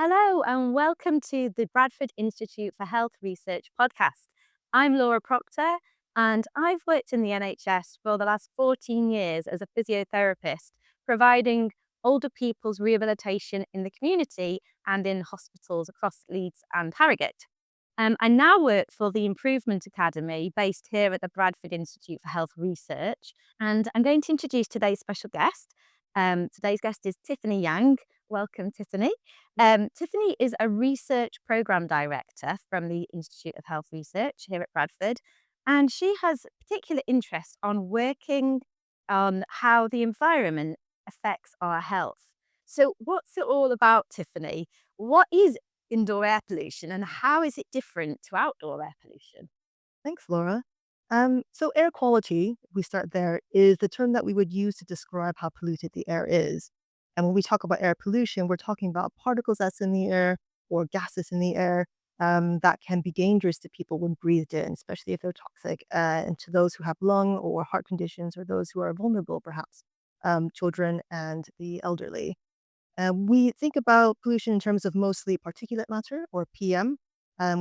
Hello, and welcome to the Bradford Institute for Health Research podcast. I'm Laura Proctor, and I've worked in the NHS for the last 14 years as a physiotherapist, providing older people's rehabilitation in the community and in hospitals across Leeds and Harrogate. I now work for the Improvement Academy based here at the Bradford Institute for Health Research, and I'm going to introduce today's special guest. Today's guest is Tiffany Yang. Welcome, Tiffany. Tiffany is a research program director from the Institute of Health Research here at Bradford, and she has particular interest on working on how the environment affects our health. So, what's it all about, Tiffany? What is indoor air pollution and how is it different to outdoor air pollution? Thanks, Laura. So air quality, we start there, is the term that we would use to describe how polluted the air is. And when we talk about air pollution, we're talking about particles that's in the air or gases in the air that can be dangerous to people when breathed in, especially if they're toxic, and to those who have lung or heart conditions or those who are vulnerable, perhaps children and the elderly. We think about pollution in terms of mostly particulate matter or PM,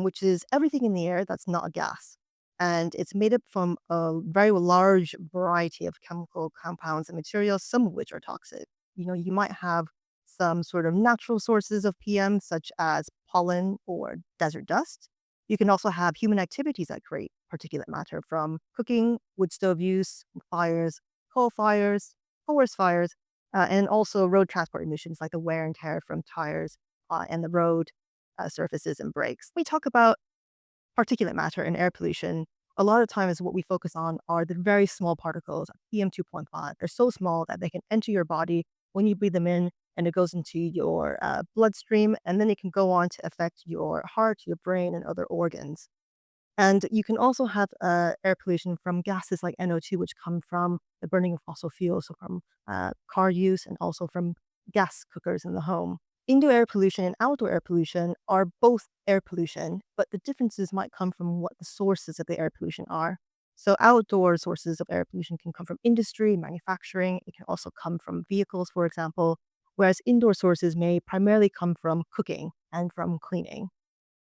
which is everything in the air that's not a gas. And it's made up from a very large variety of chemical compounds and materials, some of which are toxic. You might have some sort of natural sources of PM, such as pollen or desert dust. You can also have human activities that create particulate matter from cooking, wood stove use, fires, coal fires, forest fires, and also road transport emissions like the wear and tear from tires and the road surfaces and brakes. We talk about particulate matter and air pollution. A lot of times, what we focus on are the very small particles, PM 2.5. They're so small that they can enter your body when you breathe them in, and it goes into your bloodstream, and then it can go on to affect your heart, your brain, and other organs. And you can also have air pollution from gases like NO2, which come from the burning of fossil fuels, so from car use and also from gas cookers in the home. Indoor air pollution and outdoor air pollution are both air pollution, but the differences might come from what the sources of the air pollution are. So, outdoor sources of air pollution can come from industry, manufacturing. It can also come from vehicles, for example, whereas indoor sources may primarily come from cooking and from cleaning.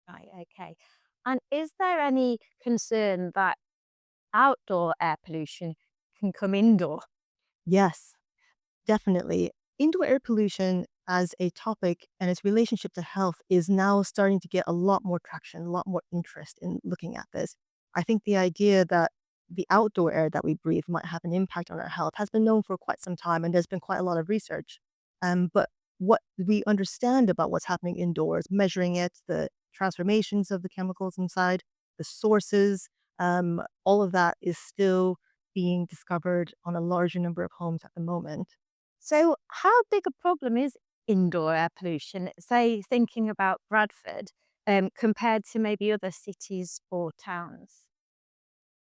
Right, okay. And is there any concern that outdoor air pollution can come indoor? Yes, definitely. Indoor air pollution as a topic and its relationship to health is now starting to get a lot more traction, a lot more interest in looking at this. I think the idea that the outdoor air that we breathe might have an impact on our health has been known for quite some time, and there's been quite a lot of research. But what we understand about what's happening indoors, measuring it, the transformations of the chemicals inside, the sources, all of that is still being discovered on a larger number of homes at the moment. So, how big a problem is indoor air pollution, say, thinking about Bradford, compared to maybe other cities or towns?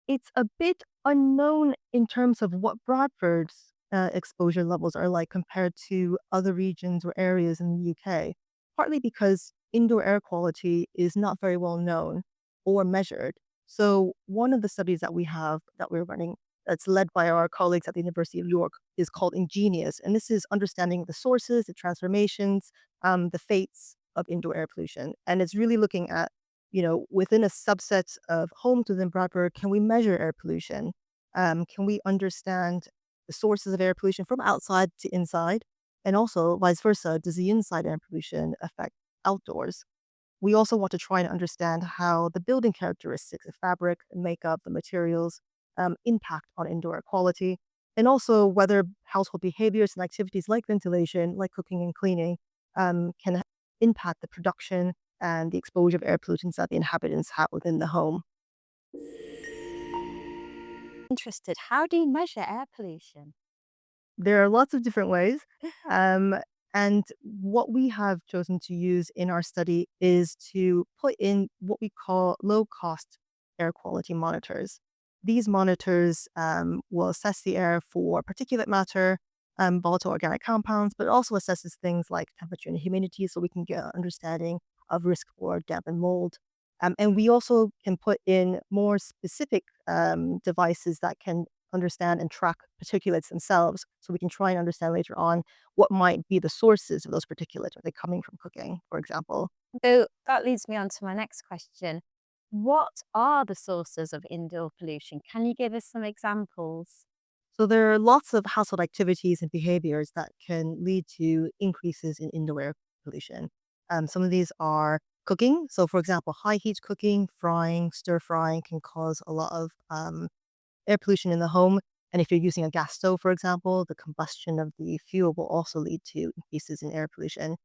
It's a bit unknown in terms of what Bradford's exposure levels are like compared to other regions or areas in the UK, partly because indoor air quality is not very well known or measured. So, one of the studies that we have that we're running that's led by our colleagues at the University of York is called Ingenious. And this is understanding the sources, the transformations, the fates of indoor air pollution. And it's really looking at within a subset of homes within Bradford, can we measure air pollution? Can we understand the sources of air pollution from outside to inside? And also, vice versa, does the inside air pollution affect outdoors? We also want to try and understand how the building characteristics, the fabric, the makeup, the materials impact on indoor air quality, and also whether household behaviors and activities like ventilation, like cooking and cleaning, can impact the production and the exposure of air pollutants that the inhabitants have within the home. Interested, how do you measure air pollution? There are lots of different ways. Um, and what we have chosen to use in our study is to put in what we call low cost air quality monitors. These monitors will assess the air for particulate matter, volatile organic compounds, but also assesses things like temperature and humidity so we can get an understanding of risk for damp and mold. And we also can put in more specific devices that can understand and track particulates themselves so we can try and understand later on what might be the sources of those particulates. Are they coming from cooking, for example? So that leads me on to my next question. What are the sources of indoor pollution? Can you give us some examples? So there are lots of household activities and behaviors that can lead to increases in indoor air pollution. Some of these are cooking. So, for example, high heat cooking, frying, stir frying can cause a lot of air pollution in the home. And if you're using a gas stove, for example, the combustion of the fuel will also lead to increases in air pollution.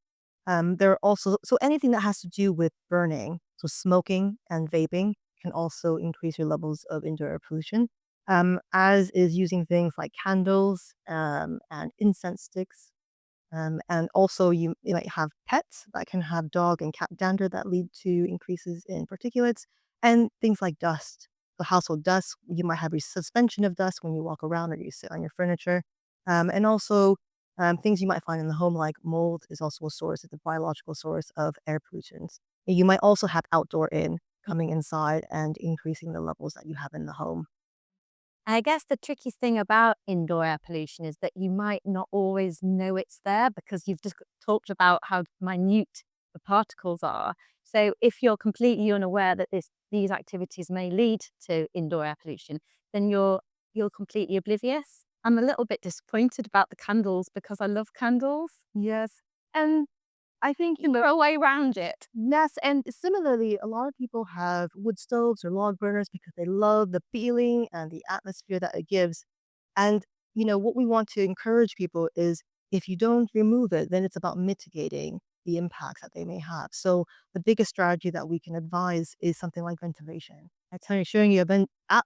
There are also anything that has to do with burning, so smoking and vaping can also increase your levels of indoor air pollution. As is using things like candles and incense sticks. And also, you might have pets that can have dog and cat dander that lead to increases in particulates and things like dust. So, household dust, you might have a suspension of dust when you walk around or you sit on your furniture. And also, things you might find in the home, like mold, is also a source, it's a biological source of air pollutants. And you might also have outdoor in coming inside and increasing the levels that you have in the home. I guess the tricky thing about indoor air pollution is that you might not always know it's there because you've just talked about how minute the particles are. So if you're completely unaware that these activities may lead to indoor air pollution, then you're completely oblivious. I'm a little bit disappointed about the candles because I love candles. Yes. And I think, You throw a way around it. yes, and similarly, a lot of people have wood stoves or log burners because they love the feeling and the atmosphere that it gives. And, what we want to encourage people is if you don't remove it, then it's about mitigating the impacts that they may have. So the biggest strategy that we can advise is something like ventilation. I tell you, showing you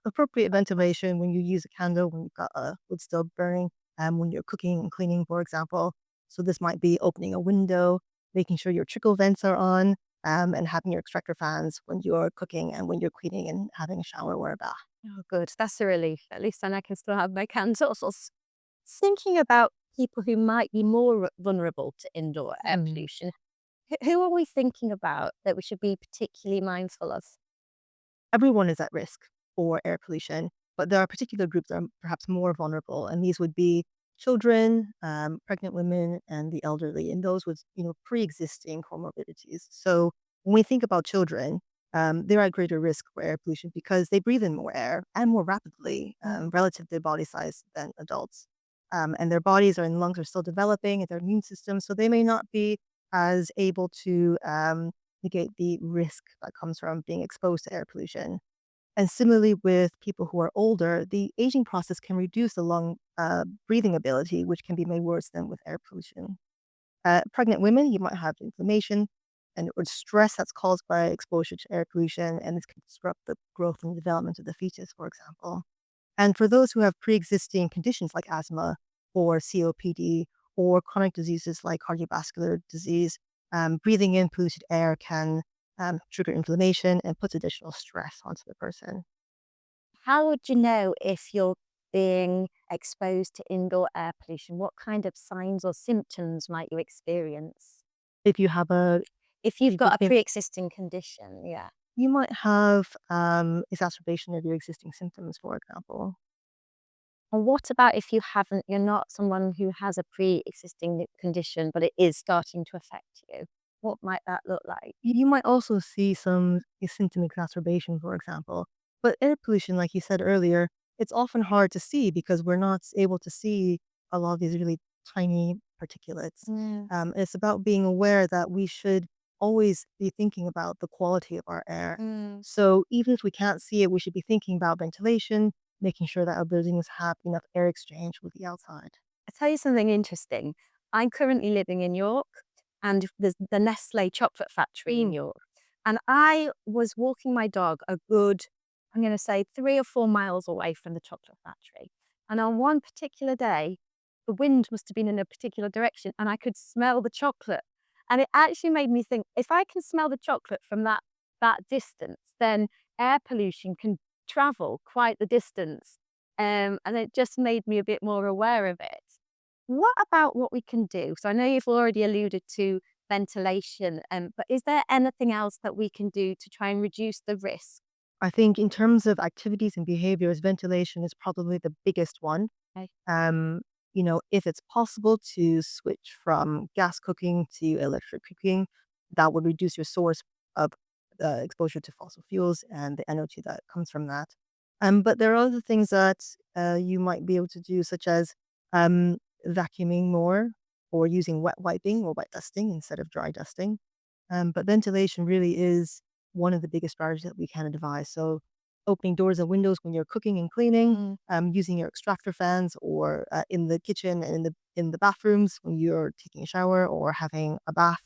appropriate ventilation when you use a candle, when you've got a wood stove burning, and when you're cooking and cleaning, for example. So this might be opening a window, making sure your trickle vents are on, and having your extractor fans when you're cooking and when you're cleaning and having a shower or a bath. Oh, good. That's a relief. At least then I can still have my candles. Thinking about people who might be more vulnerable to indoor air Mm. pollution, who are we thinking about that we should be particularly mindful of? Everyone is at risk for air pollution, but there are particular groups that are perhaps more vulnerable, and these would be children, pregnant women, and the elderly, and those with pre-existing comorbidities. So when we think about children, they're at greater risk for air pollution because they breathe in more air and more rapidly relative to their body size than adults. And their bodies and lungs are still developing, and their immune system, so they may not be as able to negate the risk that comes from being exposed to air pollution. And similarly, with people who are older, the aging process can reduce the lung breathing ability, which can be made worse than with air pollution. Pregnant women, you might have inflammation and or stress that's caused by exposure to air pollution, and this can disrupt the growth and development of the fetus, for example. And for those who have pre-existing conditions like asthma or COPD or chronic diseases like cardiovascular disease, breathing in polluted air can trigger inflammation and puts additional stress onto the person. How would you know if you're being exposed to indoor air pollution? What kind of signs or symptoms might you experience? If you have a If you've got a existing, pre-existing condition, yeah. you might have exacerbation of your existing symptoms, for example. And what about if you're not someone who has a pre-existing condition, but it is starting to affect you? What might that look like? You might also see some symptom exacerbation, for example. But air pollution, like you said earlier, it's often hard to see because we're not able to see a lot of these really tiny particulates. Mm, It's about being aware that we should always be thinking about the quality of our air. mm. So even if we can't see it, we should be thinking about ventilation, making sure that our buildings have enough air exchange with the outside. I'll tell you something interesting. I'm currently living in York, and there's the Nestle chocolate factory in Mm. York. And I was walking my dog a good, I'm going to say 3 or 4 miles away from the chocolate factory. And on one particular day, the wind must have been in a particular direction, and I could smell the chocolate. And it actually made me think if I can smell the chocolate from that distance, then air pollution can travel quite the distance, and it just made me a bit more aware of it. What about what we can do? So I know you've already alluded to ventilation, but is there anything else that we can do to try and reduce the risk I think in terms of activities and behaviors, ventilation is probably the biggest one. Okay. Um, if it's possible to switch from gas cooking to electric cooking, that would reduce your source of exposure to fossil fuels and the NO2 that comes from that. But there are other things that you might be able to do, such as um, vacuuming more or using wet wiping or wet dusting instead of dry dusting. But ventilation really is one of the biggest strategies that we can devise. So, opening doors and windows when you're cooking and cleaning, Mm. using your extractor fans, or in the kitchen and in the bathrooms when you're taking a shower or having a bath,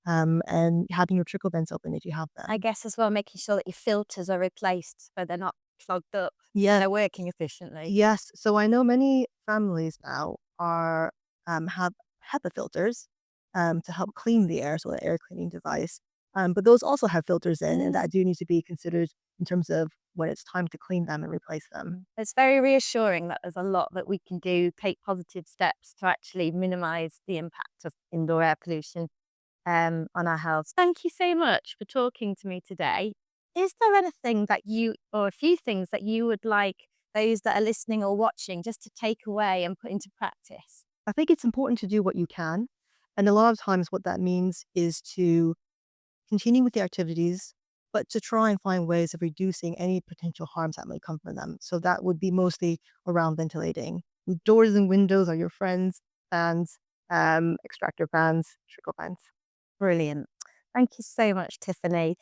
and having your trickle vents open if you have I them. guess as well, making sure that your filters are replaced so they're not clogged up and Yeah, they're working efficiently. yes. So I know many families now have HEPA filters to help clean the air, so an air cleaning device. But those also have filters in, and Mm. that do need to be considered in terms of when it's time to clean them and replace them. It's very reassuring that there's a lot that we can do, take positive steps to actually minimize the impact of indoor air pollution on our health. Thank you so much for talking to me today. Is there anything that you, or a few things that you would like those that are listening or watching just to take away and put into practice? I think it's important to do what you can, and a lot of times what that means is to continue with the activities, but to try and find ways of reducing any potential harms that might come from them. So that would be mostly around ventilating. Doors and windows are your friends, fans, extractor fans, trickle fans. Brilliant. Thank you so much, Tiffany.